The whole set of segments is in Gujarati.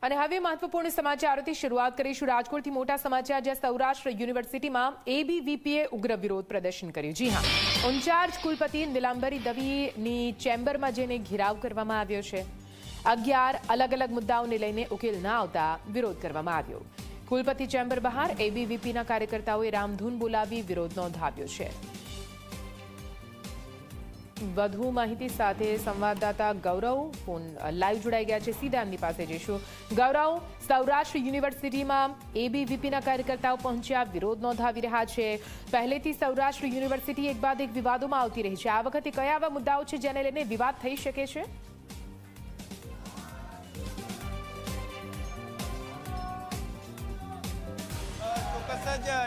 અને હવે મહત્વપૂર્ણ સમાચારોથી શરૂઆત કરીશું રાજકોટથી મોટા સમાચાર જ્યાં સૌરાષ્ટ્ર યુનિવર્સિટીમાં એબીવીપીએ ઉગ્ર વિરોધ પ્રદર્શન કર્યું। જી હા, ઇન્ચાર્જ કુલપતિ નીલાંબરી દવેની ચેમ્બરમાં જઈને ઘેરાવ કરવામાં આવ્યો છે। 11 અલગ અલગ મુદ્દાઓને લઈને ઉકેલ ન આવતા વિરોધ કરવામાં આવ્યો। કુલપતિ ચેમ્બર બહાર એબીવીપીના કાર્યકર્તાઓએ રામધૂન બોલાવી વિરોધ નોંધાવ્યો છે। વધુ માહિતી સાથે સંવાદદાતા ગૌરવ ફોન લાઈવ જોડાઈ ગયા છે, સીધા એમની પાસે જઈશું। ગૌરવ, સૌરાષ્ટ્ર યુનિવર્સિટીમાં એબીવીપીના કાર્યકર્તાઓ પહોંચ્યા, વિરોધ નોંધાવી રહ્યા છે। પહેલેથી સૌરાષ્ટ્ર યુનિવર્સિટી એક બાદ એક વિવાદોમાં આવતી રહી છે, આ વખતે કયા આવા મુદ્દાઓ છે જેને લઈને વિવાદ થઈ શકે છે?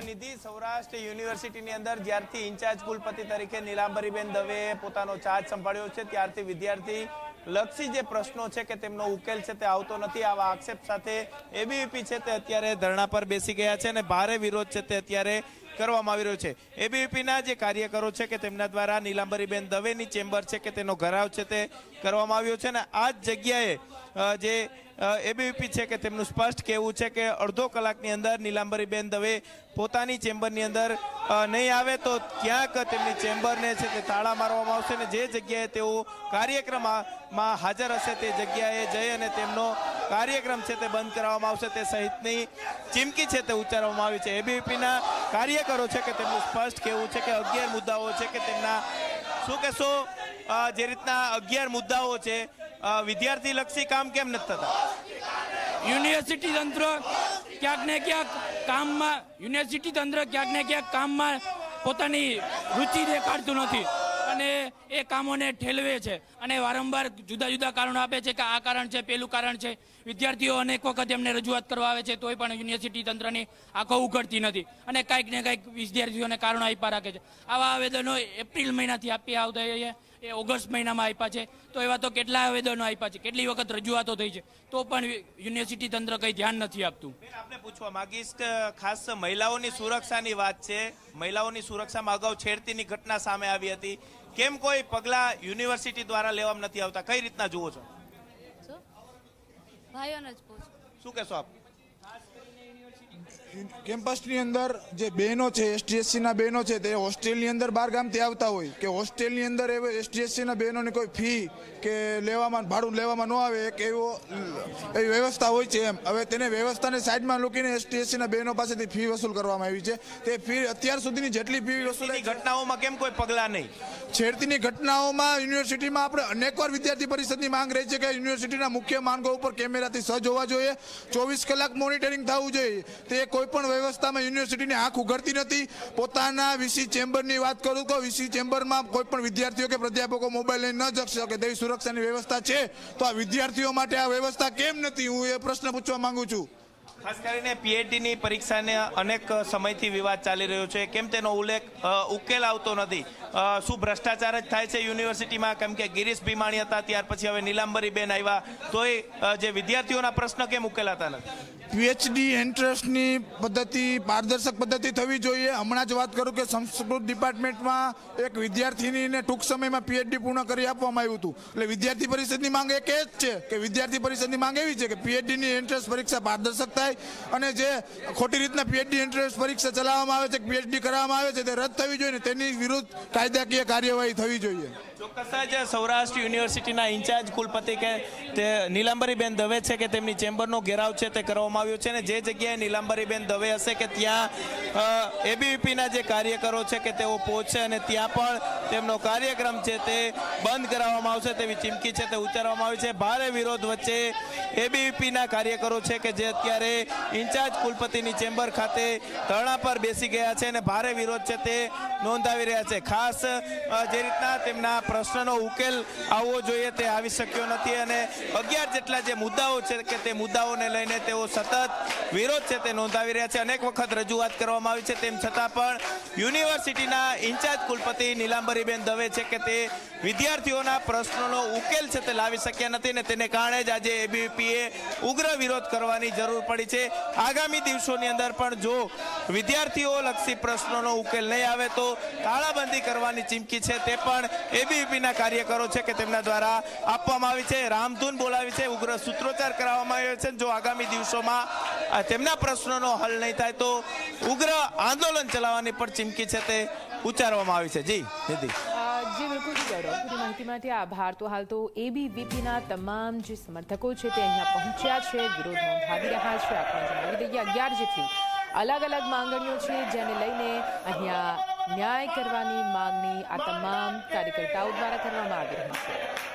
નિધિ, સૌરાષ્ટ્ર યુનિવર્સિટીની અંદર જ્યારથી ઇન્ચાર્જ કુલપતિ તરીકે નીલાંબરીબેન દવેએ પોતાનો ચાર્જ સંભાળ્યો છે ત્યારથી વિદ્યાર્થી લક્ષી જે પ્રશ્નો છે કે તેમનો ઉકેલ છે તે આવતો નથી। આવા આક્ષેપ સાથે એબીવીપી છે તે અત્યારે ધરણા પર બેસી ગયા છે અને ભારે વિરોધ છે તે અત્યારે કરવામાં આવી રહ્યો છે। એબીવીપીના જે કાર્યકરો છે કે તેમના દ્વારા નીલાંબરીબેન દવેની ચેમ્બર છે કે તેનો ઘેરાવ છે તે કરવામાં આવ્યો છે અને આ જ જગ્યાએ જે એબીવીપી છે કે તેમનું સ્પષ્ટ કહેવું છે કે અડધો કલાકની અંદર નીલાંબરીબેન દવે પોતાની ચેમ્બરની અંદર નહીં આવે તો ક્યાંક તેમની ચેમ્બરને છે તે તાળા મારવામાં આવશે અને જે જગ્યાએ તેઓ કાર્યક્રમમાં હાજર હશે તે જગ્યાએ જઈ અને તેમનો કાર્યક્રમ છે તે બંધ કરાવવામાં આવશે તે સહિતની ચીમકી છે તે ઉચ્ચારવામાં આવી છે। એબીવીપીના કાર્યકરો છે કે તેમનું સ્પષ્ટ કહેવું છે કે 11 મુદ્દાઓ છે કે તેમના શું કહેશો, જે રીતના 11 મુદ્દાઓ છે, વિદ્યાર્થી લક્ષી કામ કેમ નથી થતા? યુનિવર્સિટી તંત્ર ક્યાંક ને ક્યાંક કામમાં પોતાની રુચિ દેખાડતું નથી અને એ કામોને ઠેલવે છે અને વારંવાર જુદા જુદા કારણો આપે છે કે આ કારણ છે, પેલું કારણ છે। વિદ્યાર્થીઓ અનેક વખત એમને રજૂઆત કરવા આવે છે તોય પણ યુનિવર્સિટી તંત્રની આંખો ઉઘડતી નથી અને કાંઈક ને કાંઈક વિદ્યાર્થીઓને કારણો આપ્યા રાખે છે। આવા આવેદનો એપ્રિલ મહિનાથી આપી આવતા એ ઓગસ્ટ મહિનામાં આપ્યા છે તો એવા તો કેટલા આવેદનો આપ્યા છે, કેટલી વખત રજૂઆતો થઈ છે તો પણ યુનિવર્સિટી તંત્ર કંઈ ધ્યાન નથી આપતું। આપણે પૂછવા માંગીશ કે ખાસ મહિલાઓની સુરક્ષાની વાત છે, મહિલાઓની સુરક્ષામાં અગાઉ છેડતીની ઘટના સામે આવી હતી, કેમ કોઈ પગલાં યુનિવર્સિટી દ્વારા લેવામાં નથી આવતા? કઈ રીતના જુઓ છો? ભાઈઓને જ પૂછો, શું કહેશો આપ? કેમ્પસની અંદર જે બહેનો છે, એસટીએસસીના બહેનો છે, તે હોસ્ટેલની અંદર બહાર ગામથી આવતા હોય કે હોસ્ટેલની અંદર એસટીએસસીના બહેનોની કોઈ ફી કે લેવામાં ભાડું લેવામાં ન આવે એક એવી વ્યવસ્થા હોય છે એમ। હવે તેને વ્યવસ્થાને સાઈડમાં મૂકીને એસટીએસસીના બહેનો પાસેથી ફી વસૂલ કરવામાં આવી છે। તે ફી અત્યાર સુધીની જેટલી ફી વસૂલ ઘટનાઓમાં કેમ કોઈ પગલાં નહીં? છેડતીની ઘટનાઓમાં યુનિવર્સિટીમાં આપણે અનેકવાર વિદ્યાર્થી પરિષદની માંગ રહી છે કે યુનિવર્સિટીના મુખ્ય માર્ગો ઉપર કેમેરાથી સજ્જ હોવા જોઈએ, 24 કલાક મોનિટરિંગ થવું જોઈએ। તે કોઈ પણ વ્યવસ્થામાં યુનિવર્સિટીની આંખ ઉઘડતી નથી। પોતાના વીસી ચેમ્બરની વાત કરું તો વીસી ચેમ્બરમાં કોઈ પણ વિદ્યાર્થીઓ કે પ્રાધ્યાપકો મોબાઈલ લઈને ન જઈ શકે તેવી સુરક્ષાની વ્યવસ્થા છે તો આ વિદ્યાર્થીઓ માટે આ વ્યવસ્થા કેમ નથી? હું એ પ્રશ્ન પૂછવા માંગુ છું। ખાસ કરીને પીએચડીની પરીક્ષાને અનેક સમયથી વિવાદ ચાલી રહ્યો છે, કેમ તેનો ઉકેલ આવતો નથી? શું ભ્રષ્ટાચાર જ થાય છે યુનિવર્સિટીમાં? કેમ કે ગિરીશ ભીમાણી હતા, ત્યાર પછી હવે નીલાંબરીબેન આવ્યા, તોય જે વિદ્યાર્થીઓના પ્રશ્ન કેમ ઉકેલાતા નથી? પીએચડી એન્ટ્રન્સની પદ્ધતિ પારદર્શક પદ્ધતિ થવી જોઈએ। હમણાં જ વાત કરું કે સંસ્કૃત ડિપાર્ટમેન્ટમાં એક વિદ્યાર્થીનીને ટૂંક સમયમાં પીએચડી પૂર્ણ કરી આપવામાં આવ્યું હતું। એટલે વિદ્યાર્થી પરિષદની માંગ એક એ જ છે કે વિદ્યાર્થી પરિષદની માંગ એવી છે કે પીએચડીની એન્ટ્રન્સ પરીક્ષા પારદર્શક થાય અને જે ખોટી રીતના પીએચડી એન્ટ્રન્સ પરીક્ષા ચલાવવામાં આવે છે, પીએચડી કરાવવામાં આવે છે, તે રદ થવી જોઈએ ને તેની વિરુદ્ધ કાયદાકીય કાર્યવાહી થવી જોઈએ। ચોક્કસ જ સૌરાષ્ટ્ર યુનિવર્સિટીના ઇન્ચાર્જ કુલપતિ કે તે નીલાંબરીબેન દવે છે કે તેમની ચેમ્બરનો ઘેરાવ છે તે કરવામાં આવ્યો છે અને જે જગ્યાએ નીલાંબરીબેન દવે હશે કે ત્યાં એબીવીપીના જે કાર્યકરો છે કે તેઓ પહોંચશે અને ત્યાં પણ તેમનો કાર્યક્રમ છે તે બંધ કરાવવામાં આવશે તેવી ચીમકી છે તે ઉચ્ચારવામાં આવી છે। ભારે વિરોધ વચ્ચે એબીવીપીના કાર્યકરો છે કે જે અત્યારે ઇન્ચાર્જ કુલપતિની ચેમ્બર ખાતે ધરણા પર બેસી ગયા છે અને ભારે વિરોધ છે તે નોંધાવી રહ્યા છે। ખાસ જે રીતના તેમના પ્રશ્નનો ઉકેલ આવવો જોઈએ તે આવી શક્યો નથી અને 11 જેટલા જે મુદ્દાઓ છે કે તે મુદ્દાઓને લઈને તેઓ સતત વિરોધ છે તે નોંધાવી રહ્યા છે। અનેક વખત રજૂઆત કરવામાં આવી છે, તેમ છતાં પણ યુનિવર્સિટીના ઇન્ચાર્જ કુલપતિ નીલાંબરીબેન દવે છે કે તે વિદ્યાર્થીઓના પ્રશ્નોનો ઉકેલ છે તે લાવી શક્યા નથી અને તેને કારણે જ આજે એબીવીપીએ ઉગ્ર વિરોધ કરવાની જરૂર પડી છે। આગામી દિવસોની અંદર પણ જો વિદ્યાર્થીઓ લક્ષી પ્રશ્નોનો ઉકેલ નહીં આવે તો તાળાબંધી કરવાની ચીમકી છે તે પણ એબીવીપીના કાર્યકરો છે કે તેમના દ્વારા આપવામાં આવી છે. રામધૂન બોલાવી છે, ઉગ્ર સૂત્રોચ્ચાર કરવામાં આવ્યો છે. જો આગામી દિવસોમાં તેમના પ્રશ્નોનો હલ નહીં થાય તો ઉગ્ર આંદોલન ચલાવવાની પણ ચીમકી છે તે ઉચ્ચારવામાં આવી છે. જી નિધિ. જી બિલકુલ ગૌરવ, પૂરી માહિતી માટે આભાર. તો હાલ તો એબીવીપીના તમામ જે સમર્થકો છે તે અહીંયા પહોંચ્યા છે, વિરોધ નોંધાવી રહ્યા છે. આપણે જણાવી દઈએ 11 જેટલી અલગ અલગ માંગણીઓ છે જેને લઈને અહીંયા ન્યાય કરવાની માંગણી આ તમામ કાર્યકર્તાઓ દ્વારા કરવામાં આવી રહી છે.